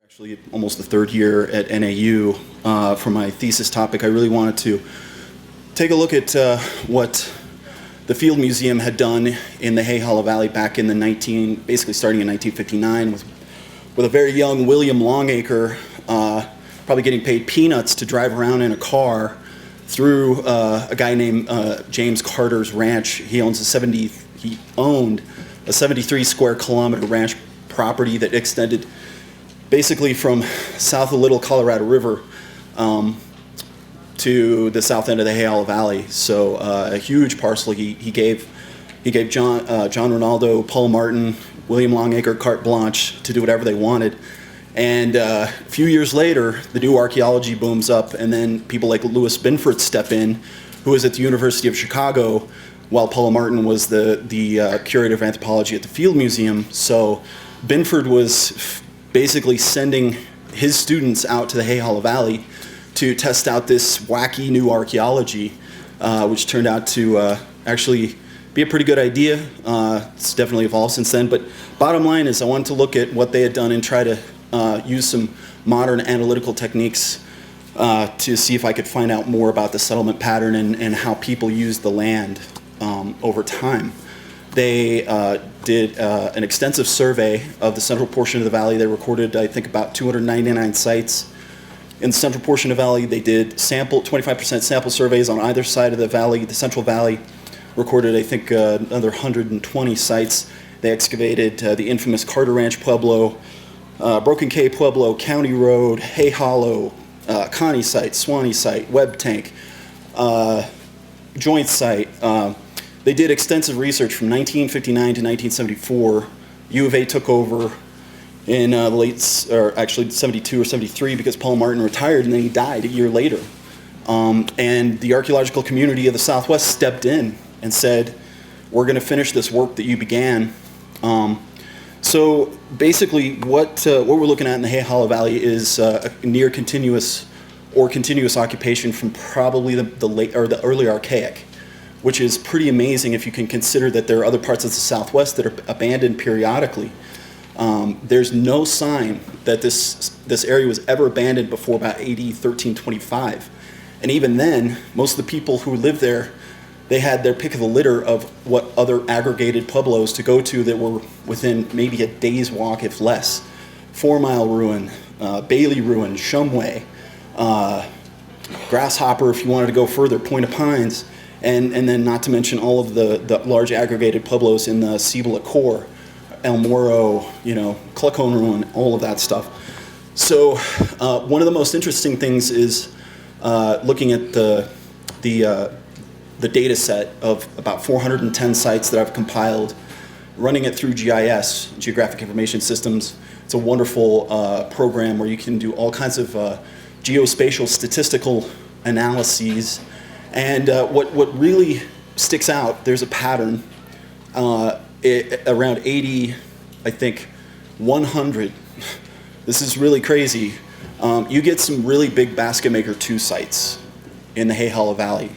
Actually, almost the third year at NAU. For my thesis topic, I really wanted to take a look at what the Field Museum had done in the Hay Hollow Valley back in basically starting in 1959 with a very young William Longacre, probably getting paid peanuts to drive around in a car through a guy named James Carter's ranch. He owned a 73 square kilometer ranch property that extended basically from south of Little Colorado River to the south end of the Hay Hollow Valley. So a huge parcel. He gave John Ronaldo, Paul Martin, William Longacre carte blanche to do whatever they wanted. And a few years later, the new archaeology booms up, and then people like Louis Binford step in, who was at the University of Chicago, while Paul Martin was the curator of anthropology at the Field Museum. So Binford was basically sending his students out to the Hay Hollow Valley to test out this wacky new archaeology, which turned out to actually be a pretty good idea. It's definitely evolved since then. But bottom line is I wanted to look at what they had done and try to use some modern analytical techniques to see if I could find out more about the settlement pattern and how people used the land over time. They did an extensive survey of the central portion of the valley. They recorded, I think, about 299 sites. In the central portion of the valley, they did 25% sample surveys on either side of the valley. The central valley recorded, I think, another 120 sites. They excavated the infamous Carter Ranch Pueblo, Broken Cay Pueblo, County Road, Hay Hollow, Connie site, Swanee site, Webb Tank, Joint site. They did extensive research from 1959 to 1974. U of A took over in the actually 72 or 73 because Paul Martin retired and then he died a year later. And the archaeological community of the Southwest stepped in and said, we're going to finish this work that you began. So basically what we're looking at in the Hay Hollow Valley is a near continuous or continuous occupation from probably the late or the early Archaic, which is pretty amazing if you can consider that there are other parts of the Southwest that are abandoned periodically. There's no sign that this area was ever abandoned before about AD 1325. And even then, most of the people who lived there, they had their pick of the litter of what other aggregated pueblos to go to that were within maybe a day's walk, if less. 4 Mile Ruin, Bailey Ruin, Shumway, Grasshopper if you wanted to go further, Point of Pines, and then not to mention all of the large aggregated pueblos in the Cibola core, El Moro, Cluckhone Ruin, all of that stuff. So one of the most interesting things is looking at the data set of about 410 sites that I've compiled, running it through GIS, Geographic Information Systems. It's a wonderful program where you can do all kinds of geospatial statistical analyses. And what really sticks out, there's a pattern around 80, I think, 100. This is really crazy. You get some really big Basket Maker 2 sites in the Hay Hollow Valley.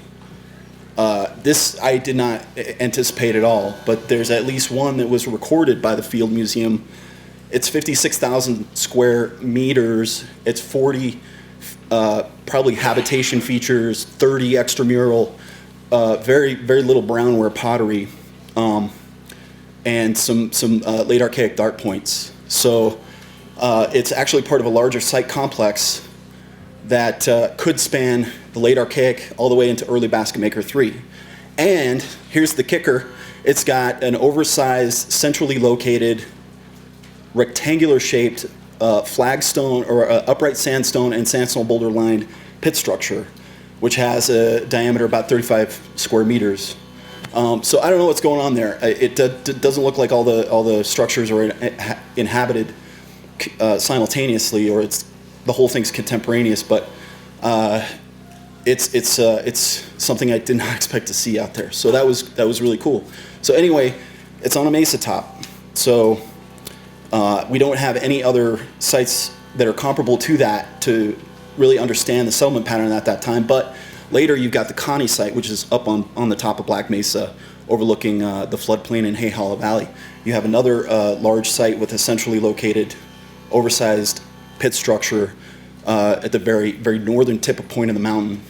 This I did not anticipate at all, but there's at least one that was recorded by the Field Museum. It's 56,000 square meters. It's 40 probably habitation features, 30 extramural, very, very little brownware pottery, and some late Archaic dark points. So it's actually part of a larger site complex that could span the late Archaic all the way into early Basket Maker 3. And here's the kicker. It's got an oversized, centrally located, rectangular-shaped flagstone or upright sandstone and sandstone boulder lined pit structure, which has a diameter about 35 square meters. So I don't know what's going on there. It doesn't look like all the structures are inhabited simultaneously, or the whole thing's contemporaneous. But it's something I did not expect to see out there. So that was really cool. So anyway, it's on a mesa top. So we don't have any other sites that are comparable to that to really understand the settlement pattern at that time. But later you've got the Connie site, which is up on the top of Black Mesa, overlooking the floodplain in Hay Hollow Valley. You have another large site with a centrally located, oversized pit structure at the very, very northern tip of point of the mountain.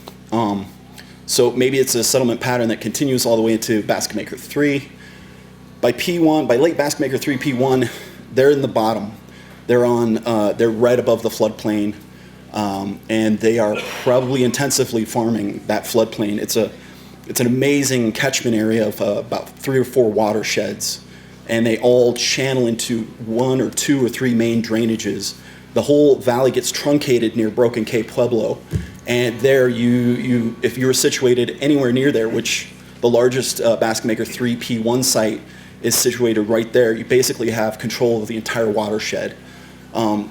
So maybe it's a settlement pattern that continues all the way into Basket Maker 3. By P1, by late Basket Maker 3 P1, they're in the bottom. They're right above the floodplain, and they are probably intensively farming that floodplain. It's an amazing catchment area of about 3 or 4 watersheds, and they all channel into 1 or 2 or 3 main drainages. The whole valley gets truncated near Broken K Pueblo, and there if you were situated anywhere near there, which the largest Basket Maker 3 P1 site is situated right there, you basically have control of the entire watershed.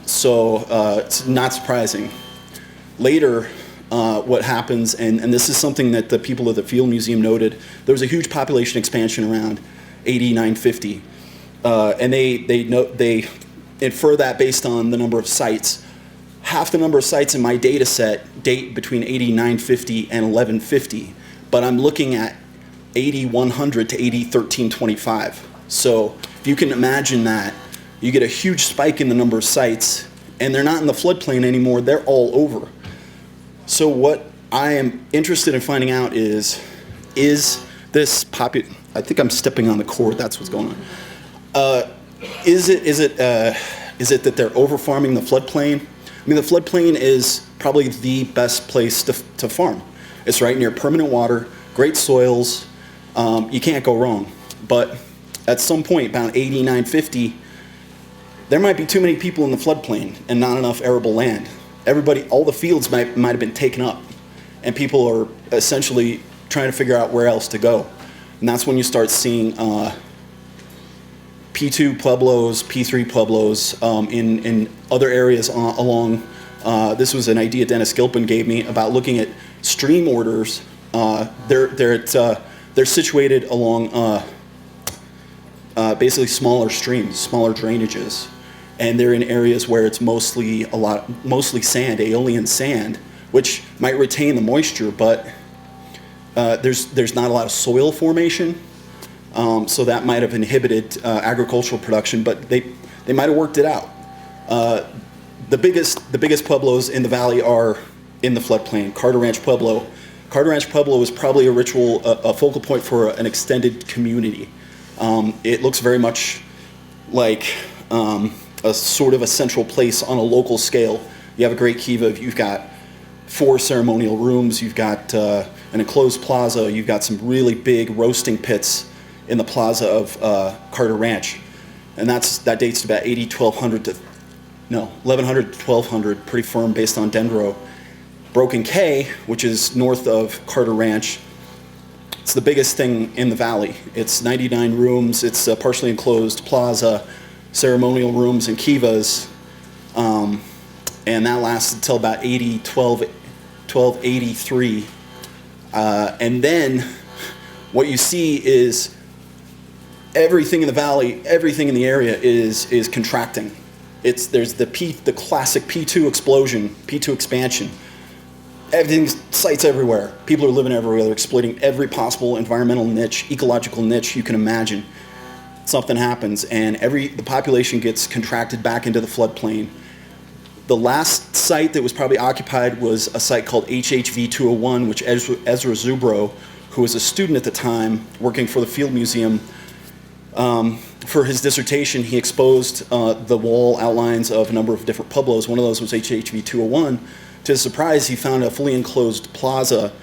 So it's not surprising. Later, what happens, and this is something that the people of the Field Museum noted, there was a huge population expansion around AD 950, and they infer that based on the number of sites. Half the number of sites in my data set date between AD 950 and 1150, but I'm looking at AD 100 to AD 1325. So if you can imagine that, you get a huge spike in the number of sites, and they're not in the floodplain anymore, they're all over. So what I am interested in finding out is this I think I'm stepping on the cord, that's what's going on. Is it that they're over-farming the floodplain? I mean, the floodplain is probably the best place to farm. It's right near permanent water, great soils, you can't go wrong. But at some point, about 8950, there might be too many people in the floodplain and not enough arable land. All the fields might have been taken up, and people are essentially trying to figure out where else to go. And that's when you start seeing P2 pueblos, P3 pueblos in other areas along. This was an idea Dennis Gilpin gave me about looking at stream orders. They're situated along basically smaller streams, smaller drainages, and they're in areas where it's mostly sand, aeolian sand, which might retain the moisture, but there's not a lot of soil formation, so that might have inhibited agricultural production. But they might have worked it out. The biggest pueblos in the valley are in the floodplain. Carter Ranch Pueblo. Carter Ranch Pueblo is probably a focal point for an extended community. It looks very much like a sort of a central place on a local scale. You have a great kiva, you've got 4 ceremonial rooms, you've got an enclosed plaza, you've got some really big roasting pits in the plaza of Carter Ranch. And that dates to about 1100 to 1200, pretty firm based on dendro. Broken K, which is north of Carter Ranch, it's the biggest thing in the valley. It's 99 rooms, it's a partially enclosed plaza, ceremonial rooms and kivas, and that lasted until about 1283. And then what you see is everything in the valley, everything in the area is contracting. There's the classic P2 explosion, P2 expansion. Everything's sites everywhere. People are living everywhere. They're exploiting every possible environmental niche, ecological niche you can imagine. Something happens, and the population gets contracted back into the floodplain. The last site that was probably occupied was a site called HHV 201, which Ezra Zubro, who was a student at the time working for the Field Museum, for his dissertation, he exposed the wall outlines of a number of different pueblos. One of those was HHV 201. To his surprise, he found a fully enclosed plaza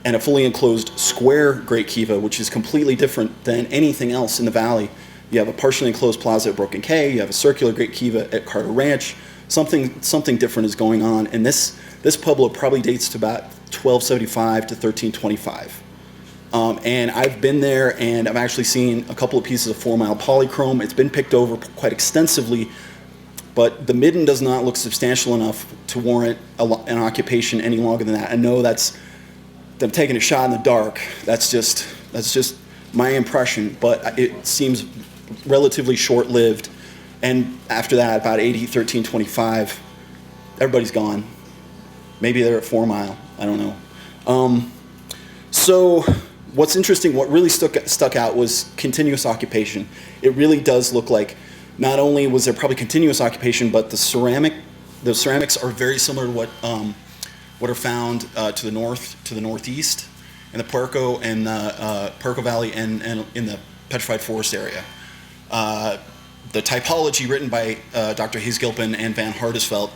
and a fully enclosed square Great Kiva, which is completely different than anything else in the valley. You have a partially enclosed plaza at Broken K, you have a circular Great Kiva at Carter Ranch. Something different is going on, and this pueblo probably dates to about 1275 to 1325. And I've been there, and I've actually seen a couple of pieces of 4-mile polychrome. It's been picked over quite extensively, but the midden does not look substantial enough to warrant an occupation any longer than that. I know I'm taking a shot in the dark. That's just my impression, but it seems relatively short-lived. And after that, about 1325, everybody's gone. Maybe they're at 4 Mile. I don't know. So what's interesting, what really stuck out was continuous occupation. It really does look like not only was there probably continuous occupation, but the ceramic The ceramics are very similar to what are found to the north, to the northeast, in the Puerco and the Puerco Valley and in the petrified forest area. The typology written by Dr. Hayes-Gilpin and Van Hardesveld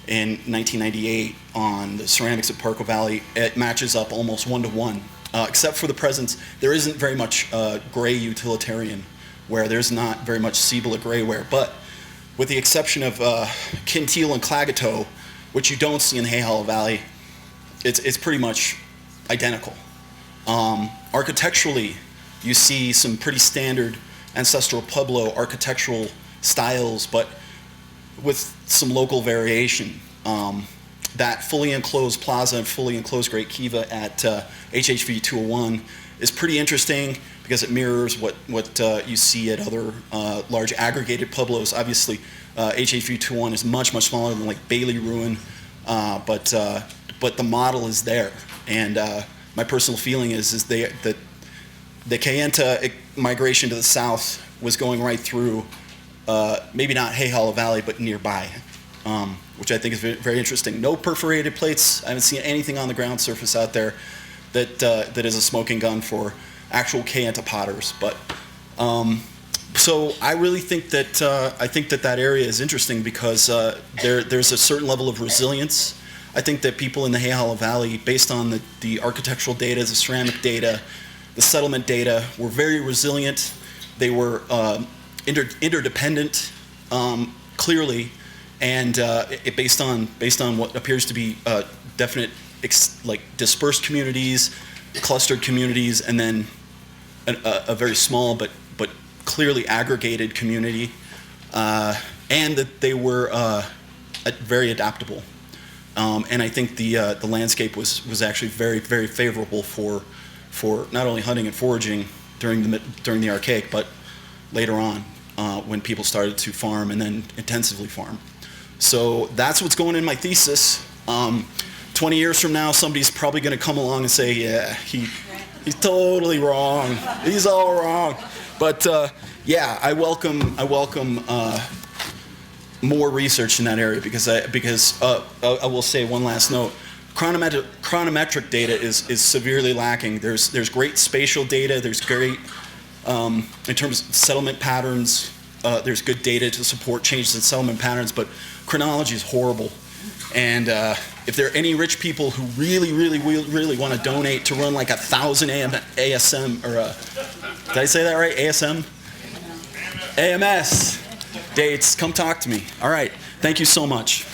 in 1998 on the ceramics of Puerco Valley, it matches up almost 1-to-1, except for the presence. There isn't very much gray utilitarian, where there's not very much Cibola grayware, but with the exception of Kinteal and Clagato, which you don't see in the Hay Hollow Valley, it's pretty much identical. Architecturally, you see some pretty standard ancestral Pueblo architectural styles, but with some local variation. That fully enclosed plaza and fully enclosed Great Kiva at HHV 201 is pretty interesting because it mirrors what you see at other large aggregated Pueblos. Obviously, HHV 201 is much smaller than like Bailey Ruin, but the model is there. And my personal feeling is that the Kayenta migration to the south was going right through, maybe not Hay Hollow Valley, but nearby, which I think is very, very interesting. No perforated plates. I haven't seen anything on the ground surface out there that is a smoking gun for actual Kayenta potters. But so I really think that that area is interesting because there's a certain level of resilience. I think that people in the Hay Hollow Valley, based on the architectural data, the ceramic data, the settlement data, were very resilient. They were interdependent, clearly, and based on what appears to be definite like dispersed communities, clustered communities, and then a very small but clearly aggregated community, and that they were very adaptable. And I think the landscape was actually very, very favorable for not only hunting and foraging during the Archaic, but later on when people started to farm and then intensively farm. So that's what's going in my thesis. 20 years from now, somebody's probably going to come along and say, yeah, he's totally wrong. He's all wrong. But yeah, I welcome more research in that area because I will say one last note. Chronometric data is severely lacking. There's great spatial data. There's great in terms of settlement patterns. There's good data to support changes in settlement patterns, but chronology is horrible. And if there are any rich people who really want to donate to run like 1,000 ASM or did I say that right? ASM? AMS dates, come talk to me. All right. Thank you so much.